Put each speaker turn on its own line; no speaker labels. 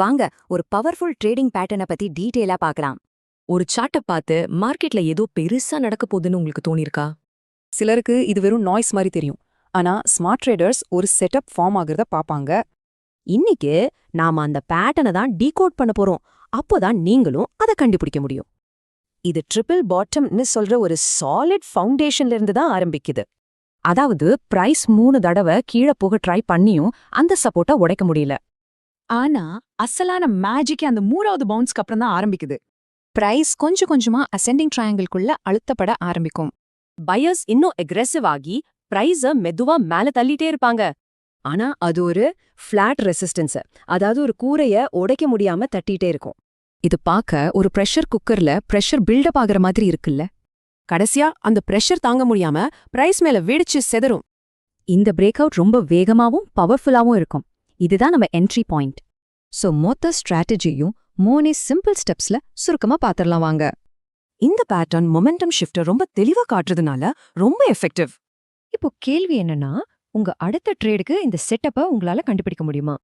வாங்க ஒரு powerful trading பேட்டர்னை பத்தி டீட்டெயிலா பார்க்கலாம்.
ஒரு சார்ட்ட பார்த்து மார்க்கெட்ல ஏதோ பெருசா நடக்க போகுதுன்னு உங்களுக்கு தோணிருக்கா?
சிலருக்கு இது வெறும் நாய்ஸ் மாதிரி தெரியும். ஆனா ஸ்மார்ட் ட்ரேடர்ஸ் ஒரு செட்டப் ஃபார்ம் ஆகுறத பாப்பாங்க.
இன்னைக்கு நாம அந்த பேட்டர்னை தான் டீகோட் பண்ண போறோம். அப்போதான் நீங்களும் அதை கண்டுபிடிக்க முடியும்.
இது ட்ரிபிள் பாட்டம்னு சொல்ற ஒரு சாலிட் ஃபவுண்டேஷன்ல இருந்து தான் ஆரம்பிக்குது.
அதாவது பிரைஸ் 3 தடவை கீழே போக ட்ரை பண்ணியும் அந்த சப்போர்ட்டை உடைக்க முடியல.
ஆனா அசலான மேஜிக் அந்த 3வது பவுன்ஸ்க்கு அப்புறம் தான் ஆரம்பிக்குது. பிரைஸ் கொஞ்சம் கொஞ்சமா அசெண்டிங் ட்ரையாங்கிள்குள்ள அழுத்தப்பட ஆரம்பிக்கும்.
பையர்ஸ் இன்னும் அக்ரெசிவ் ஆகி பிரைஸ மெதுவா மேல தள்ளிட்டே இருப்பாங்க. ஆனா அது ஒரு ஃபிளாட் ரெசிஸ்டன்ஸ், அதாவது ஒரு கூரைய உடைக்க முடியாம தட்டிட்டே இருக்கும்.
இது பார்க்க ஒரு பிரஷர் குக்கர்ல பிரஷர் பில்டப் ஆகுற மாதிரி இருக்குல்ல.
கடைசியா அந்த பிரஷர் தாங்க முடியாம பிரைஸ் மேல வெடிச்சு செதறும்.
இந்த பிரேக் அவுட் ரொம்ப வேகமாவும் பவர்ஃபுல்லாவும் இருக்கும். இதுதான் நம்ம என்ட்ரி பாயிண்ட். சோ மொத்த ஸ்ட்ராட்டஜியும் 3 சிம்பிள் ஸ்டெப்ஸ்ல சுருக்கமா பாத்திரலாம் வாங்க.
இந்த பேட்டர்ன் மொமெண்டம் ஷிஃப்ட ரொம்ப தெளிவா காட்டுறதுனால ரொம்ப எஃபெக்டிவ்.
இப்போ கேள்வி என்னன்னா, உங்க அடுத்த ட்ரேடுக்கு இந்த செட்டப்பை உங்களால கண்டுபிடிக்க முடியுமா?